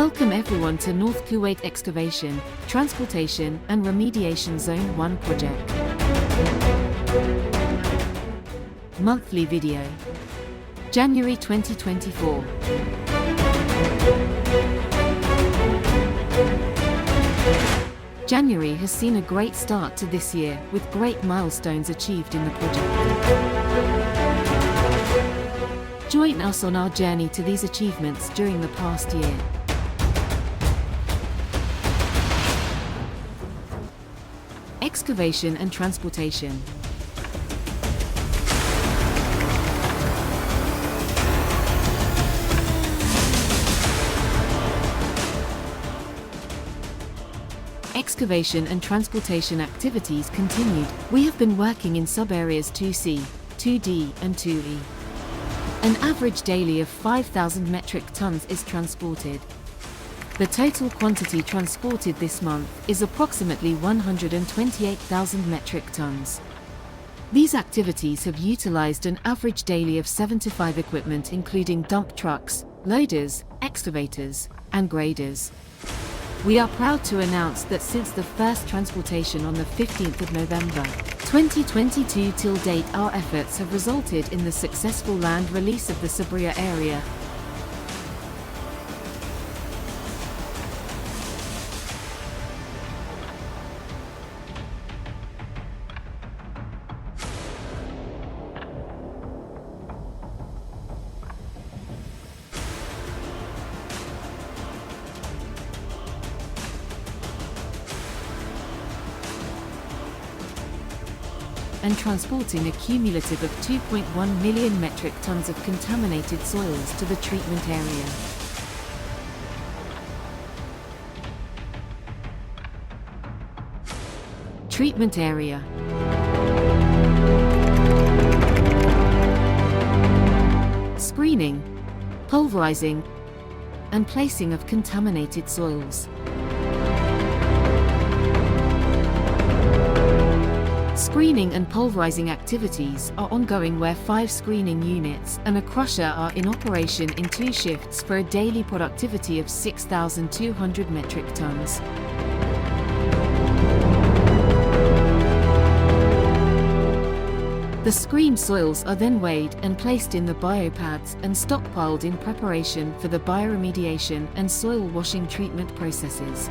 Welcome everyone to North Kuwait Excavation, Transportation and Remediation Zone 1 project. Monthly video. January 2024. January has seen a great start to this year, with great milestones achieved in the project. Join us on our journey to these achievements during the past year. Excavation and transportation. Excavation and transportation activities continued. We have been working in sub-areas 2C, 2D and 2E. An average daily of 5,000 metric tons is transported. The total quantity transported this month is approximately 128,000 metric tons. These activities have utilized an average daily of 75 equipment including dump trucks, loaders, excavators, and graders. We are proud to announce that since the first transportation on the 15th of November, 2022 till date, our efforts have resulted in the successful land release of the Sabria area. And transporting a cumulative of 2.1 million metric tons of contaminated soils to the treatment area. Treatment area. Screening, pulverizing, and placing of contaminated soils. Screening and pulverizing activities are ongoing where 5 screening units and a crusher are in operation in 2 shifts for a daily productivity of 6,200 metric tons. The screened soils are then weighed and placed in the biopads and stockpiled in preparation for the bioremediation and soil washing treatment processes.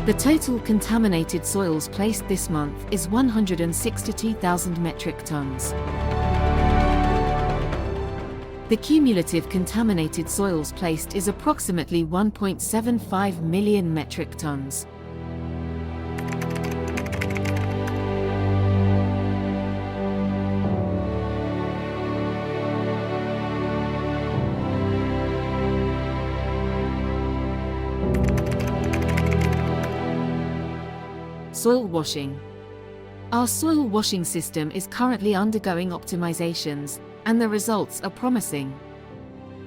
The total contaminated soils placed this month is 162,000 metric tons. The cumulative contaminated soils placed is approximately 1.75 million metric tons. Soil washing. Our soil washing system is currently undergoing optimizations, and the results are promising.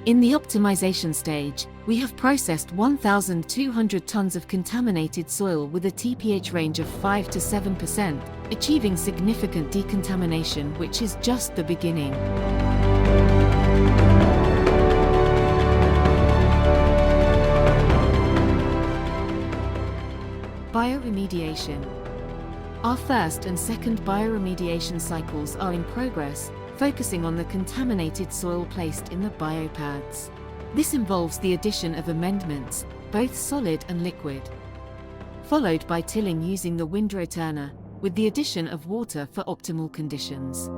In the optimization stage, we have processed 1,200 tons of contaminated soil with a TPH range of 5 to 7%, achieving significant decontamination, which is just the beginning. Bioremediation. Our first and second bioremediation cycles are in progress, focusing on the contaminated soil placed in the biopads. This involves the addition of amendments, both solid and liquid, followed by tilling using the windrow turner, with the addition of water for optimal conditions.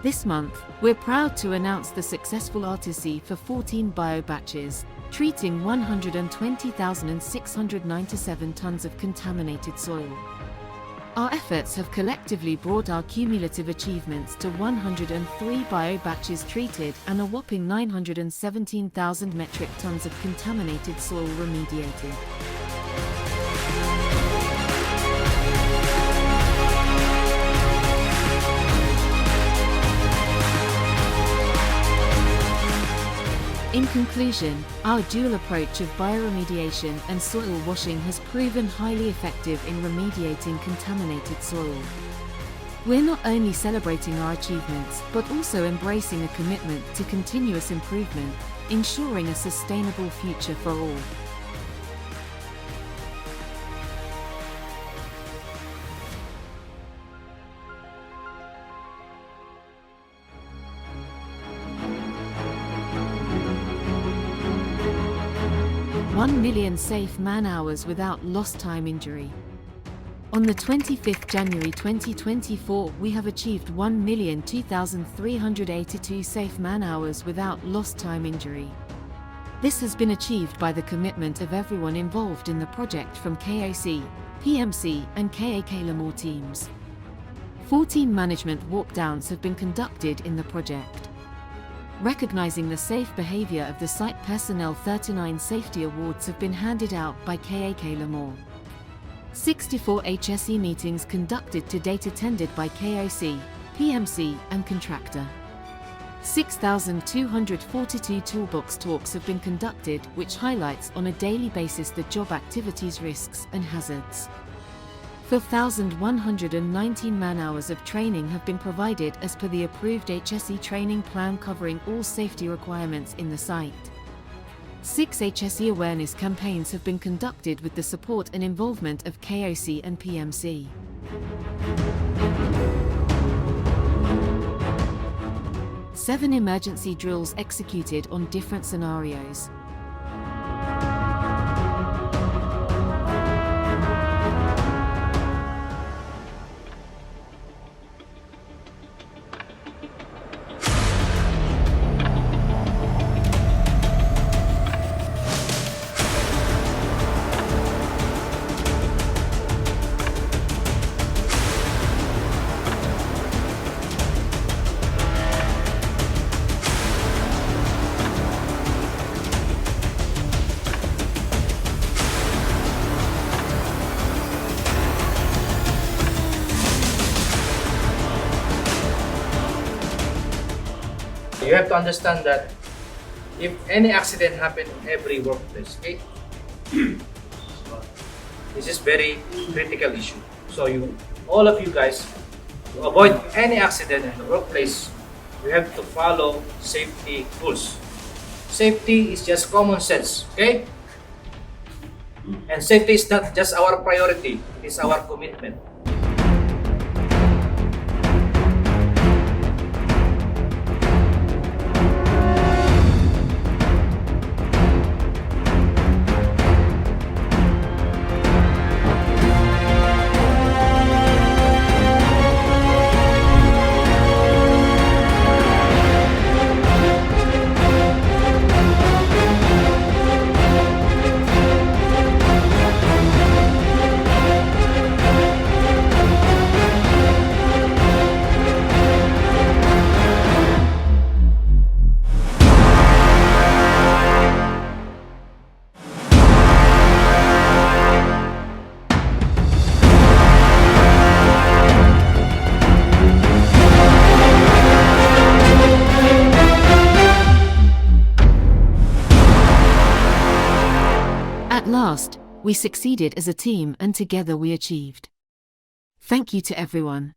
This month, we're proud to announce the successful RTC for 14 bio-batches, treating 120,697 tons of contaminated soil. Our efforts have collectively brought our cumulative achievements to 103 bio-batches treated and a whopping 917,000 metric tons of contaminated soil remediated. In conclusion, our dual approach of bioremediation and soil washing has proven highly effective in remediating contaminated soil. We're not only celebrating our achievements, but also embracing a commitment to continuous improvement, ensuring a sustainable future for all. One million safe man-hours without lost time injury. On the 25th January 2024, we have achieved 1,002,382 safe man-hours without lost time injury. This has been achieved by the commitment of everyone involved in the project from KOC, PMC and KAK Lamor teams. 14 management walkdowns have been conducted in the project. Recognizing the safe behavior of the site personnel, 39 safety awards have been handed out by KAK Lamor. 64 HSE meetings conducted to date attended by KOC, PMC and contractor. 6,242 toolbox talks have been conducted, which highlights on a daily basis the job activities, risks and hazards. 4,119 man-hours of training have been provided as per the approved HSE training plan covering all safety requirements in the site. 6 HSE awareness campaigns have been conducted with the support and involvement of KOC and PMC. Seven emergency drills executed on different scenarios. You have to understand that if any accident happens in every workplace, okay, this is very critical issue. So all of you guys, to avoid any accident in the workplace, you have to follow safety rules. Safety is just common sense, okay? And safety is not just our priority, it is our commitment. At last, we succeeded as a team and together we achieved. Thank you to everyone.